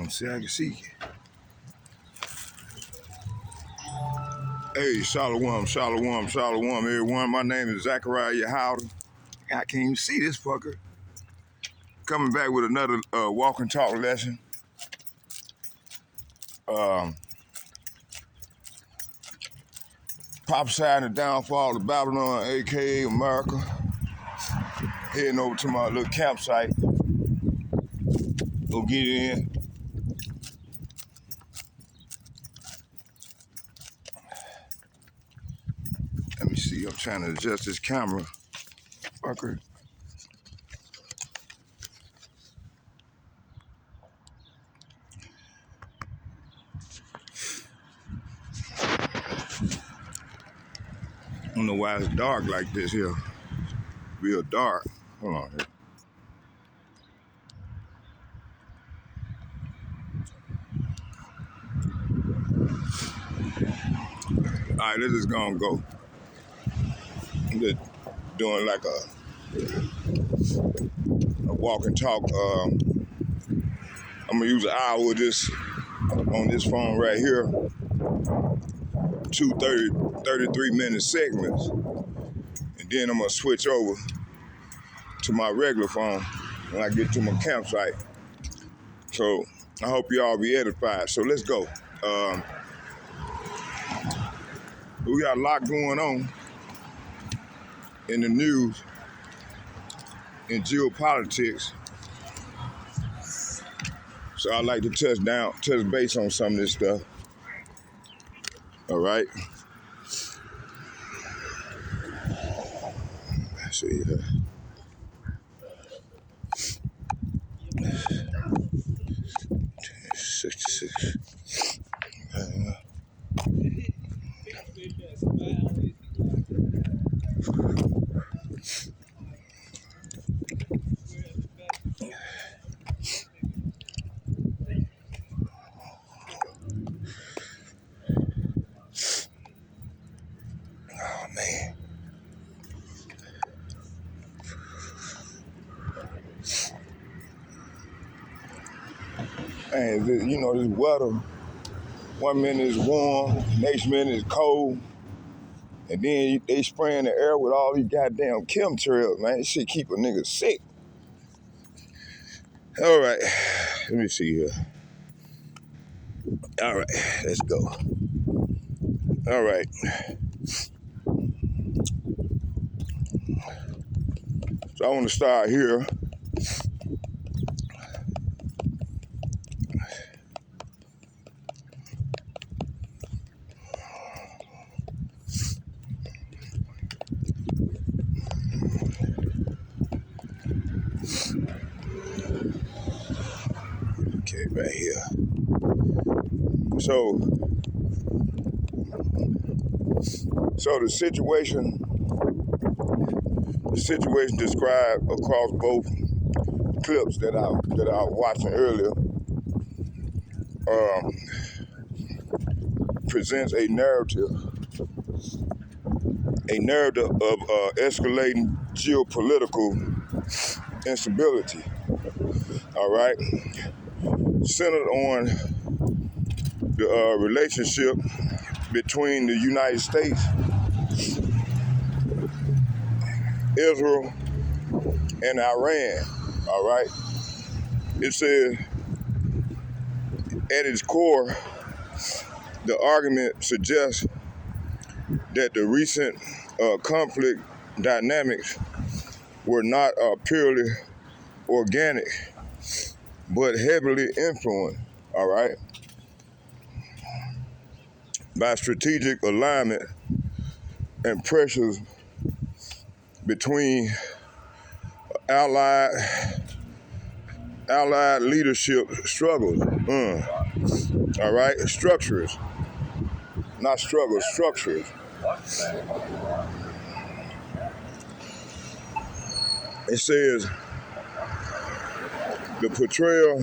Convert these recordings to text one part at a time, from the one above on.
See, I can see. Hey, shalom, everyone. My name is Zachariah Howden. I can't even see this fucker. Coming back with another walk and talk lesson. Prophesying the downfall of Babylon, aka America. Heading over to my little campsite. Go get in. Let me see. I'm trying to adjust this camera. Fucker. I don't know why it's dark like this here. Real dark. Hold on here. All right, this is gonna go. I'm just doing like a walk and talk. I'm gonna use an hour of this on this phone right here. 33-minute segments. And then I'm gonna switch over to my regular phone when I get to my campsite. So I hope you all be edified. So let's go. We got a lot going on in the news, in geopolitics. So I'd like to touch base on some of this stuff. All right. Let's see here. $66. Oh man. And this weather. 1 minute is warm, next minute is cold, and then they spraying the air with all these goddamn chemtrails, man. This shit keep a nigga sick. All right, let me see here. All right, let's go. All right. So I want to start here. Okay, right here. So the situation described across both clips that I was watching earlier presents a narrative of escalating geopolitical instability. All right, centered on the relationship between the United States, Israel, and Iran. All right, it says at its core, the argument suggests that the recent conflict dynamics were not purely organic, but heavily influenced, all right, by strategic alignment and pressures between allied leadership struggles. All right, structures, not struggles, structures. It says the portrayal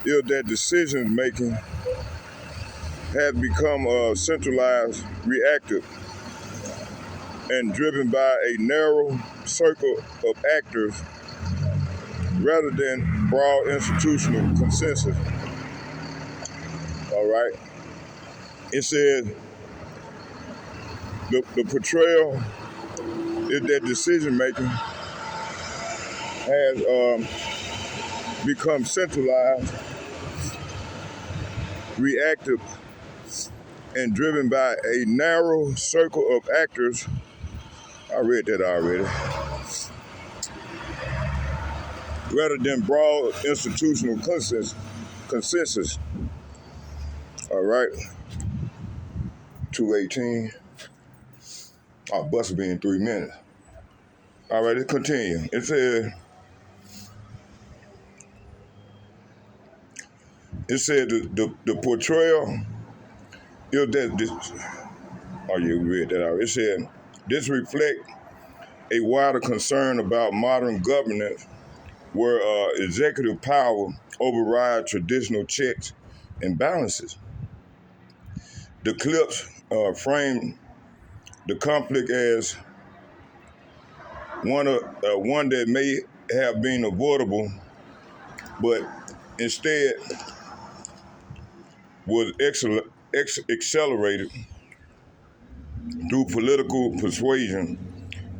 is that decision making has become centralized, reactive, and driven by a narrow circle of actors rather than broad institutional consensus. All right. It says the portrayal is that decision making has become centralized, reactive, and driven by a narrow circle of actors. I read that already. Rather than broad institutional consensus. All right. 218. Our bus will be in 3 minutes. All right, let's continue. It said the portrayal is that this. Oh, you read that already. It said this reflect a wider concern about modern governance where executive power overrides traditional checks and balances. The clips frame the conflict as one that may have been avoidable, but instead was accelerated through political persuasion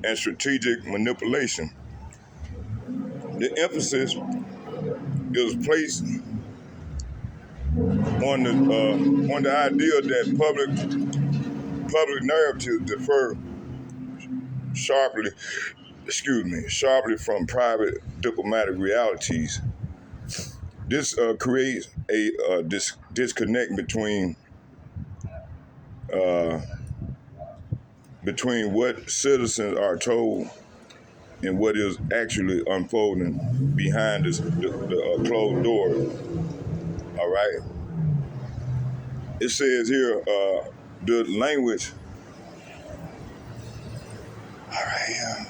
and strategic manipulation. The emphasis is placed on the idea that public narratives differ sharply from private diplomatic realities. This creates a disconnect between what citizens are told and what is actually unfolding behind the closed doors. All right. It says here the language. All right.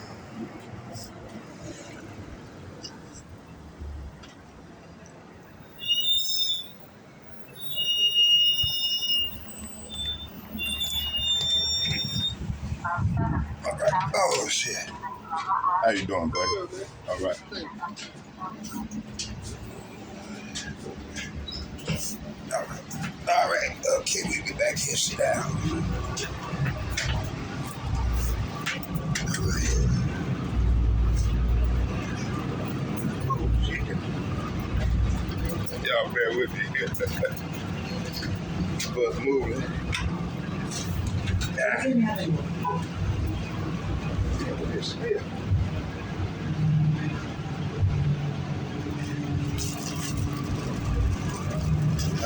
Oh shit. How you doing, buddy? All right. All right. Okay, we get back here. Sit down. Y'all bear with me. Bus moving. I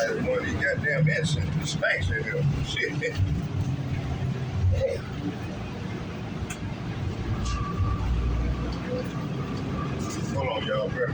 had one of these goddamn instant spanks in here. Shit. Damn. Hold on, y'all, bro.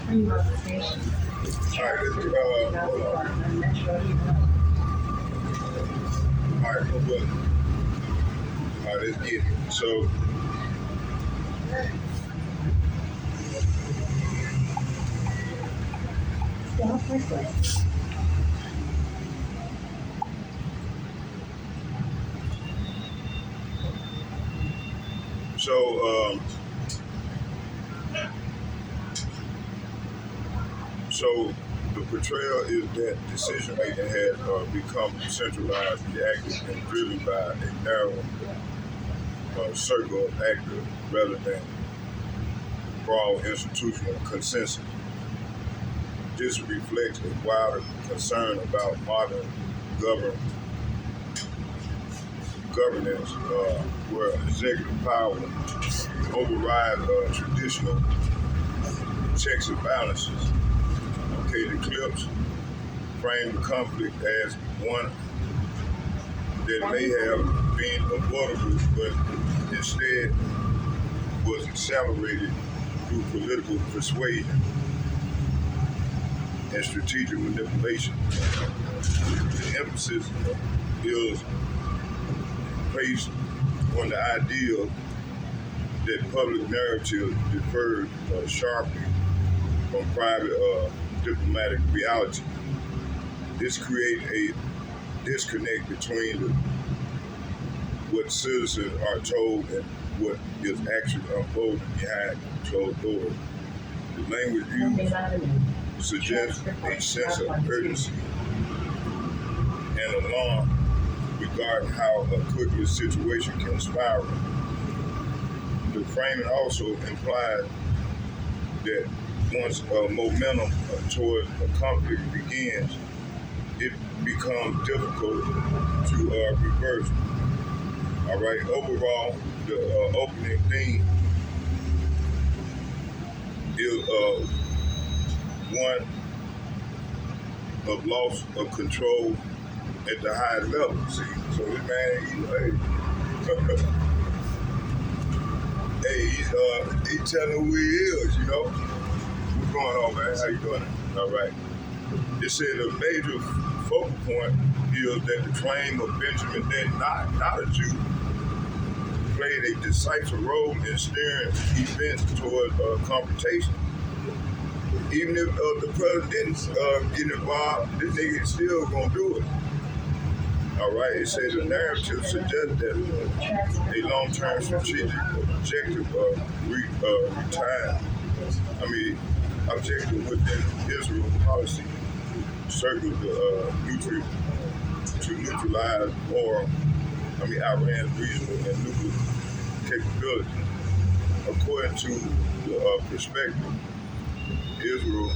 All right, let's hold on. All right, no good. All right, let's get it. So, So the portrayal is that decision making has become centralized, reactive, and driven by a narrow circle of actors rather than broad institutional consensus. This reflects a wider concern about modern governance, where executive power overrides traditional checks and balances. Okay, the clips frame the conflict as one that may have been avoidable, but instead was accelerated through political persuasion and strategic manipulation. The emphasis is placed on the ideal that public narrative differed sharply from private diplomatic reality. This creates a disconnect between what citizens are told and what is actually unfolding behind closed doors. The language used suggests a sense of urgency and alarm regarding how quickly a situation can spiral. The framing also implies that once momentum toward a conflict begins, it becomes difficult to reverse. All right. Overall, the opening theme is one of loss of control at the highest level. See, so this man, he's telling who he is. What's going on, man? How you doing? All right. It said a major focal point is that the claim of Benjamin Netanyahu, not a Jew, played a decisive role in steering events toward confrontation. Even if the president didn't get involved, this nigga is still gonna do it. All right, it says the narrative suggests that a long-term strategic objective objective within Israel policy circles to neutralize Iran's regional and nuclear capability. According to the perspective, Israel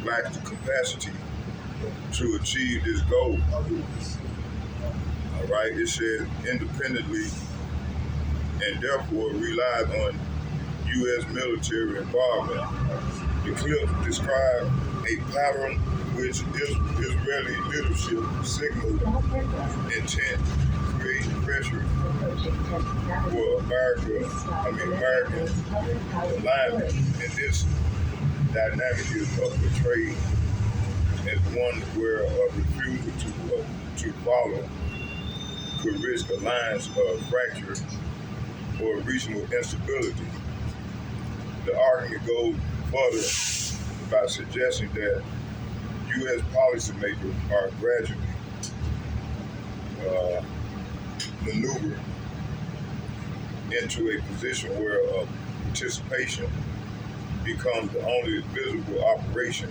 lacks the capacity to achieve this goal. All right, it says independently and therefore relies on U.S. military involvement. The clip describes a pattern which Israeli leadership signaled intent to create pressure for American alignment, and this dynamic is portrayed as one where a refusal to follow could risk alliance fracture or regional instability. The argument goes further by suggesting that U.S. policymakers are gradually maneuvered into a position where participation becomes the only visible operation.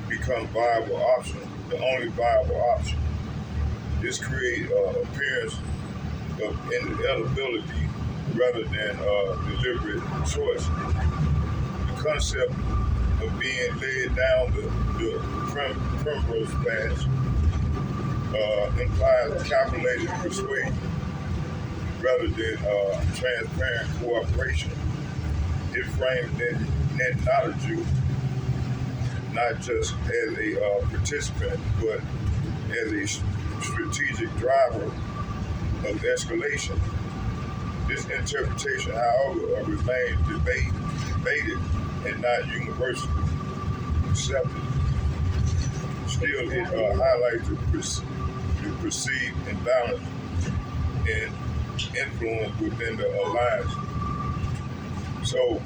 Becomes viable option, the only viable option. This creates appearance of inevitability rather than deliberate choice. The concept of being led down the primrose path implies calculated persuasion rather than transparent cooperation. It frames Netanyahu not just as a participant, but as a strategic driver of escalation. This interpretation, however, remains debated and not universally accepted. Still, it highlights the perceived imbalance and influence within the alliance. So,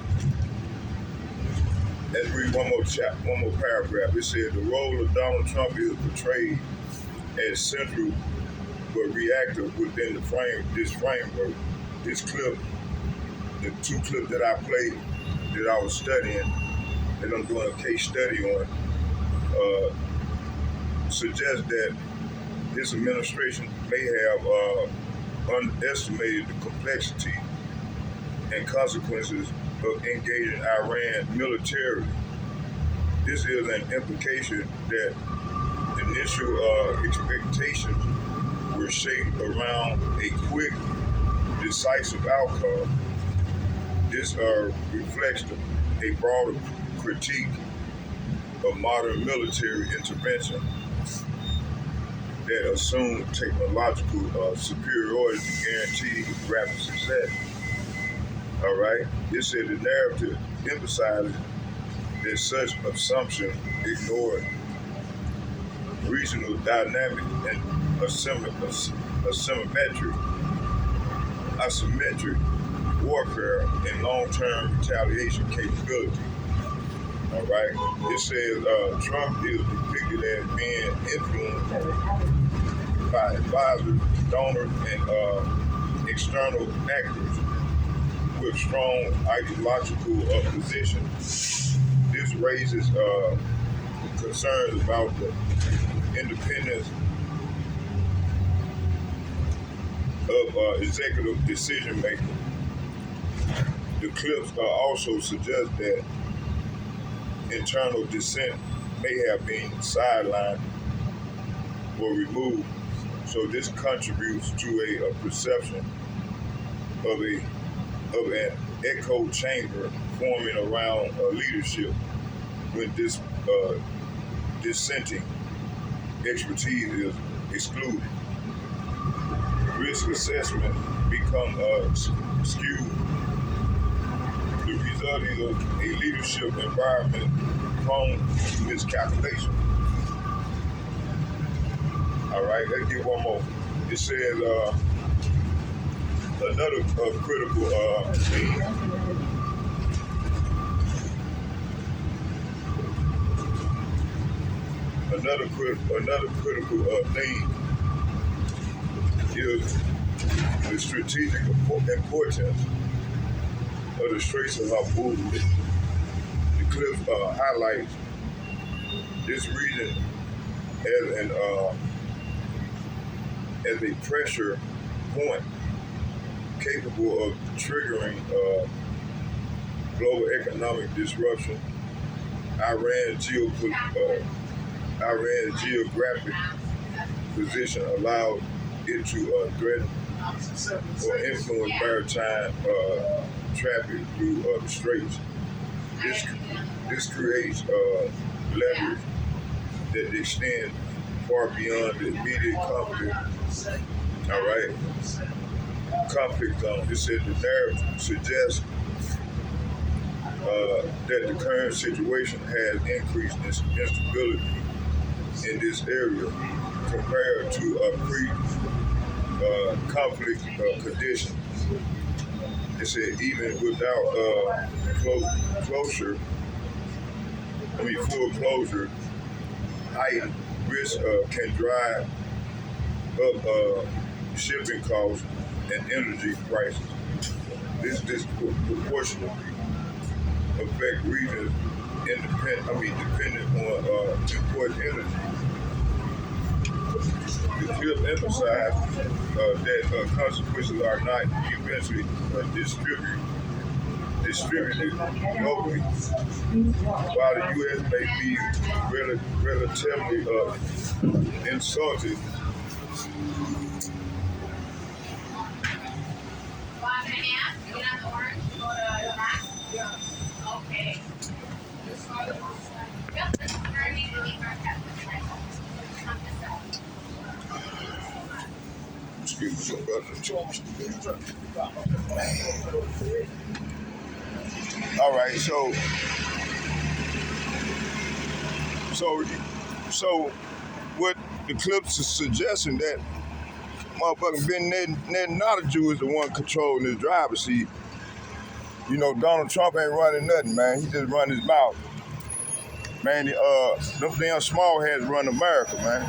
let's read one more paragraph. It said the role of Donald Trump is portrayed as central but reactive within this framework. This clip the two clips that I played that I was studying, that I'm doing a case study on, suggest that this administration may have underestimated the complexity and consequences of engaging Iran militarily. This is an implication that initial expectations were shaped around a quick, decisive outcome. This reflects a broader critique of modern military intervention that assume technological superiority to guarantee rapid success. All right? It said the narrative emphasizes that such assumption ignored regional dynamic and asymmetric warfare and long-term retaliation capability. All right? It says Trump is depicted as being influenced by advisors, donors, and external actors with strong ideological positions. This raises concerns about the independence of executive decision making. The clips also suggest that internal dissent may have been sidelined or removed. So this contributes to a perception of an echo chamber forming around leadership when this dissenting expertise is excluded. Risk assessment becomes skewed. The result is a leadership environment prone to miscalculation. All right, let's get one more. It says another critical theme. Another critical theme is the strategic importance of the Straits of Hormuz. The clip highlights this region as a pressure point capable of triggering global economic disruption. Iran's geographic position allowed it to threaten or influence maritime traffic through the straits. This creates leverage that extends far beyond the immediate conflict. All right, conflict zone. It said the narrative suggests that the current situation has increased instability in this area compared to pre-conflict conditions. It said even without full closure, heightened risk can drive up shipping costs and energy prices. This disproportionately affect regions dependent on important energy. The clip emphasized that consequences are not eventually distributed locally. While the U.S. may be relatively insulted, excuse me, all right, so what the clips is suggesting that motherfucking Ben Netanyahu is the one controlling his driver's seat. You know, Donald Trump ain't running nothing, man. He just run his mouth. Man, them damn small heads run America, man.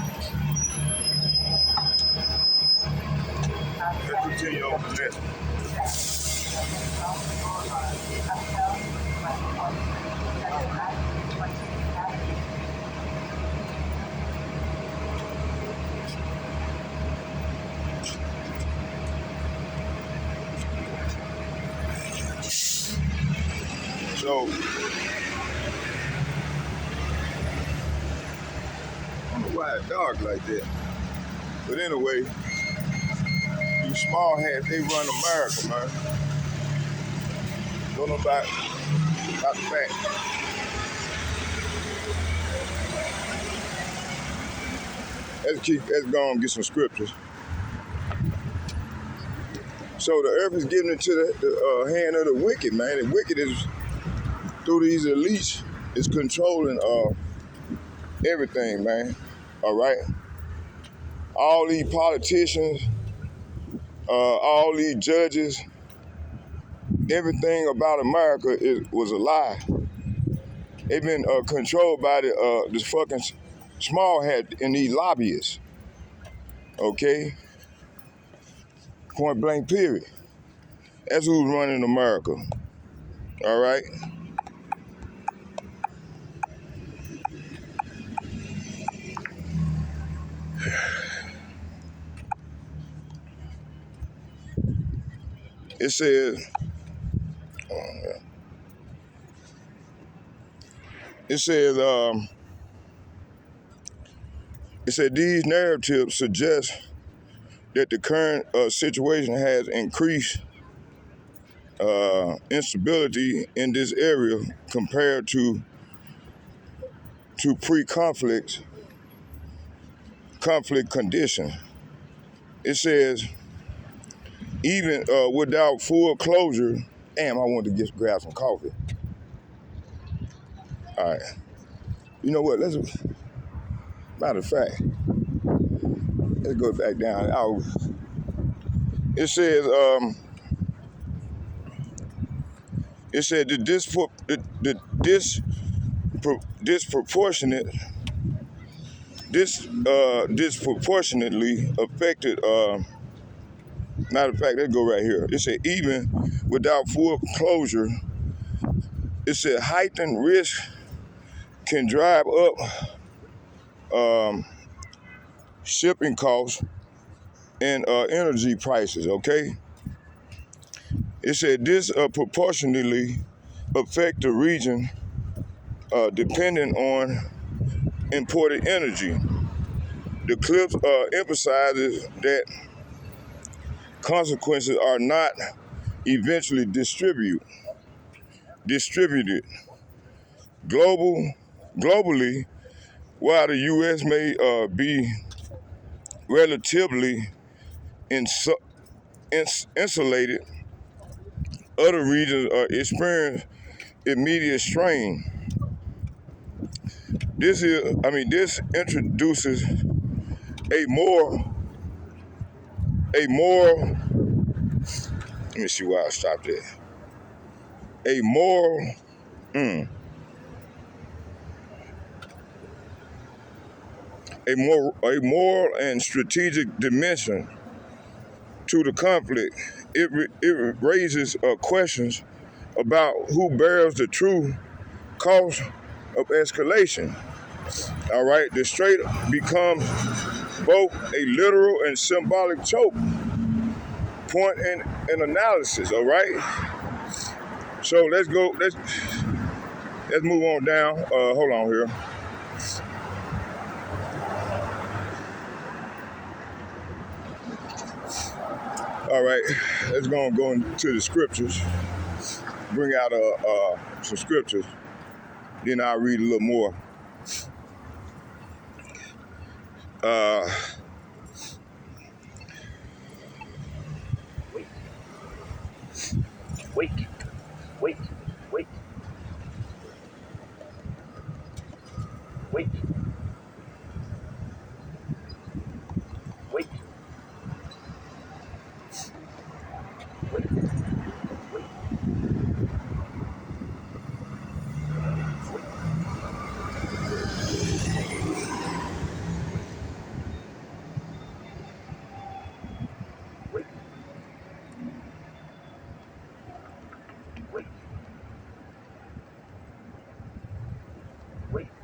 Let's continue on with this. So, I don't know why it's dark like that. But anyway, these small hats, they run America, man. Don't know about the fact. Let's go and get some scriptures. So the earth is getting into the hand of the wicked, man. The wicked is, through these elites, is controlling everything, man. All right? All these politicians, all these judges, everything about America was a lie. They've been controlled by this fucking small hat and these lobbyists. Okay? Point blank period. That's who's running America. All right? It says, it said these narratives suggest that the current situation has increased instability in this area compared to pre-conflict conditions. It says even without full closure. Damn, I wanted to grab some coffee. All right. You know what? Matter of fact, let's go back down. It says the disproportionately affected. Matter of fact, let's go right here. It said even without full closure, it said heightened risk can drive up shipping costs and energy prices. Okay. It said this proportionally affect the region depending on imported energy. The clip emphasizes that consequences are not eventually distributed. Globally, while the U.S. may be relatively insulated, other regions experience immediate strain. This introduces a more. Let me see where I stopped at. A moral and strategic dimension to the conflict. It raises questions about who bears the true cost of escalation. All right, the strait becomes both a literal and symbolic choke point in analysis. All right, so let's move on down. Hold on here. All right, let's go into the scriptures. Bring out some scriptures. Then I'll read a little more. Wait.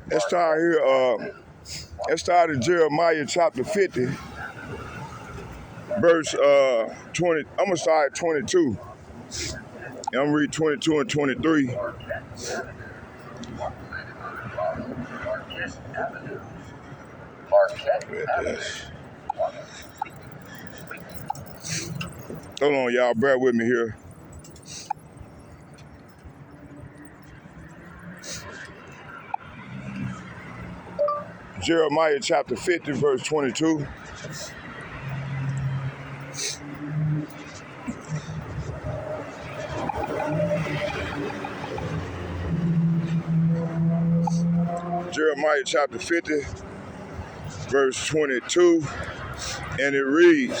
Let's start here. Let's start in Jeremiah chapter 50, verse 20. I'm gonna start at 22, I'm reading 22 and 23. Hold on, y'all. Bear with me here. Jeremiah chapter 50, verse 22. Jeremiah chapter 50, verse 22. And it reads,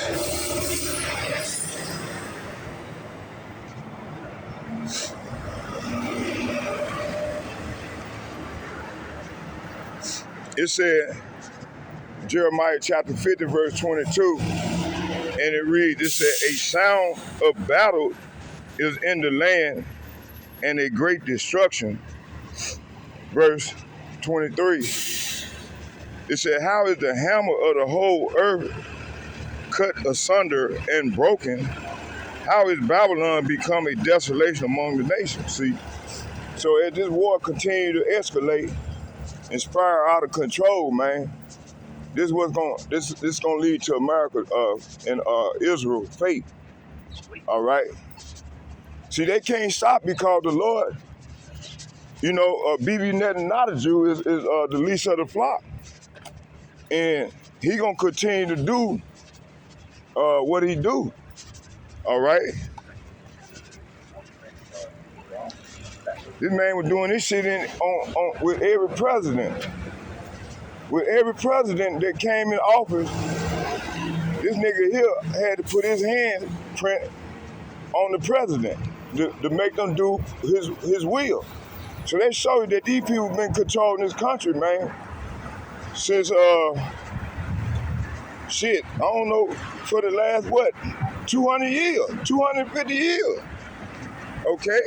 it said, Jeremiah chapter 50, verse 22, and it reads, it said, a sound of battle is in the land and a great destruction. Verse 23, it said, how is the hammer of the whole earth cut asunder and broken? How is Babylon become a desolation among the nations? See, so as this war continue to escalate and spiral out of control, man, this gonna lead to America and Israel fate. All right. See, they can't stop because the Lord, Bibi Netanyahu is the least of the flock, and he gonna continue to do what he do. All right. This man was doing this shit with every president. With every president that came in office, this nigga here had to put his handprint on the president to make them do his will. So they show you that these people been controlling this country, man, since I don't know, for the last 200 years, 250 years. Okay.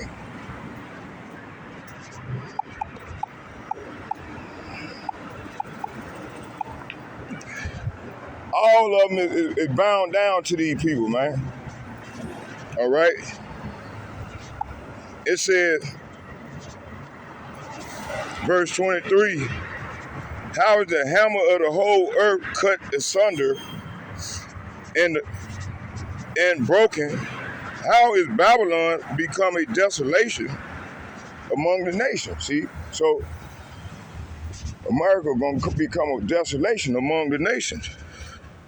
All of them is bound down to these people, man. All right. It says, verse 23, how is the hammer of the whole earth cut asunder and broken? How is Babylon become a desolation among the nations? See, so America gonna become a desolation among the nations.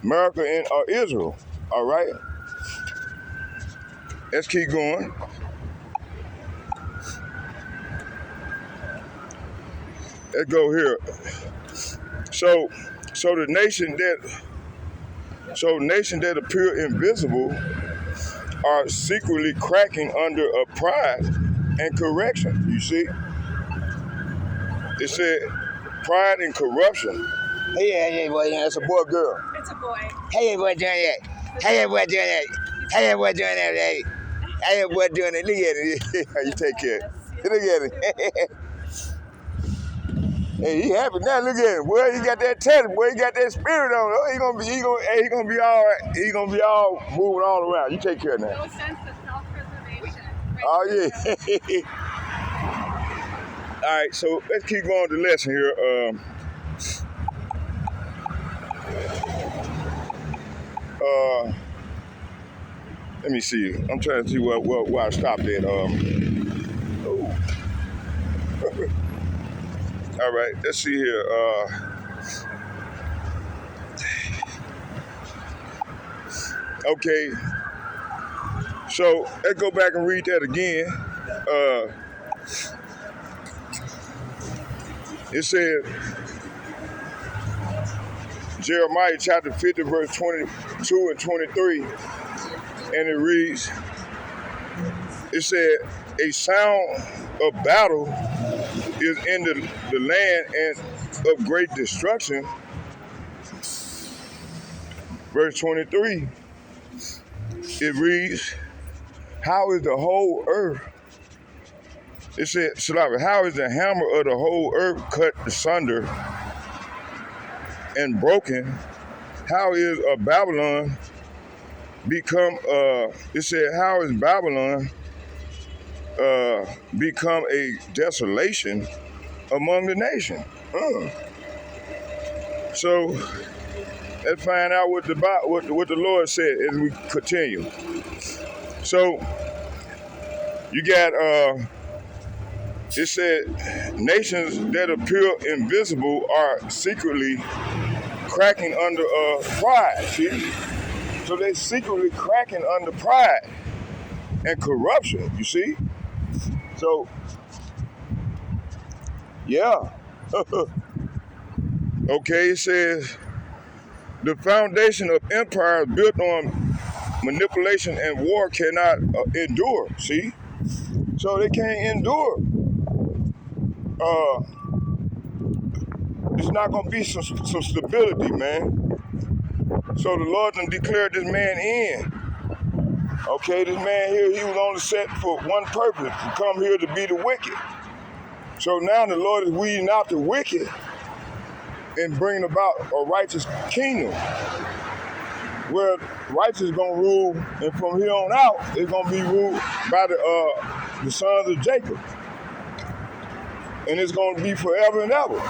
America and Israel. All right. Let's keep going. Let's go here. So nations that appear invisible are secretly cracking under a pride and correction. You see? It said pride and corruption. Hey, boy, that's a boy, girl. It's a boy. Hey, boy, doing that. Hey, boy, doing that. Hey, boy, doing that. Hey, boy, doing it. Look at it. You take care. Look at it. Hey, he happy now. Look at him. Boy, he got that talent. Boy, he got that spirit on him. Oh, he gonna be all right. He gonna be all moving all around. You take care now. No sense of self-preservation. Right? Oh yeah. All right, so let's keep going to the lesson here. Let me see. I'm trying to see where I stopped at. All right, let's see here. Okay, so let's go back and read that again. It said, Jeremiah chapter 50, verse 22 and 23, and it reads, it said, a sound of battle is in the land and of great destruction. Verse 23, it reads, how is the whole earth, it said, how is the hammer of the whole earth cut asunder and broken? How is Babylon become, it said, how is Babylon become a desolation among the nation. So let's find out what the Lord said as we continue. So you got it said nations that appear invisible are secretly cracking under pride. See, so they secretly cracking under pride and corruption. You see, so yeah. Okay, it says the foundation of empires built on manipulation and war cannot endure. See, so they can't endure. It's not gonna be some stability, man. So the Lord done declared this man in. Okay, this man here, he was only set for one purpose, to come here to be the wicked. So now the Lord is weeding out the wicked and bringing about a righteous kingdom where righteous is gonna rule, and from here on out, it's gonna be ruled by the sons of Jacob. And it's gonna be forever and ever.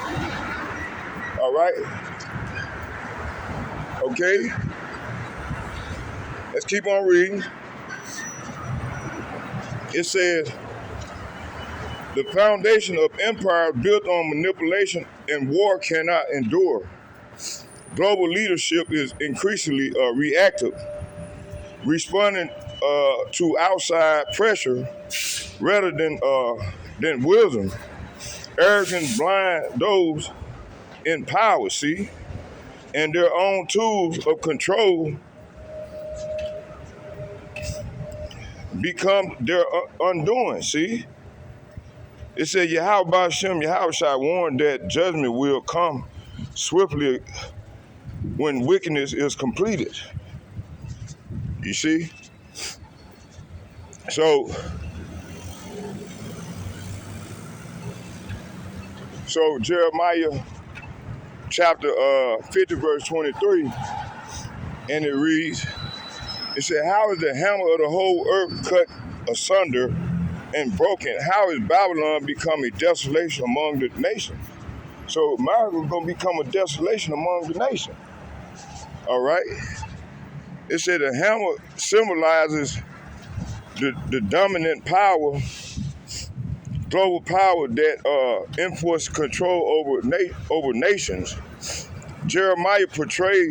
All right? Okay? Let's keep on reading. It says, the foundation of empire built on manipulation and war cannot endure. Global leadership is increasingly reactive, responding to outside pressure rather than wisdom. Arrogance blind those in power, see, and their own tools of control become their undoing, see. It said, Yahweh Hashem, Yahweh warned that judgment will come swiftly when wickedness is completed. You see? So Jeremiah chapter 50 verse 23, and it reads, it said, how is the hammer of the whole earth cut asunder and broken? How is Babylon become a desolation among the nations? So America is going to become a desolation among the nations. All right? It said the hammer symbolizes the dominant power, global power that enforces control over nations. Jeremiah portrays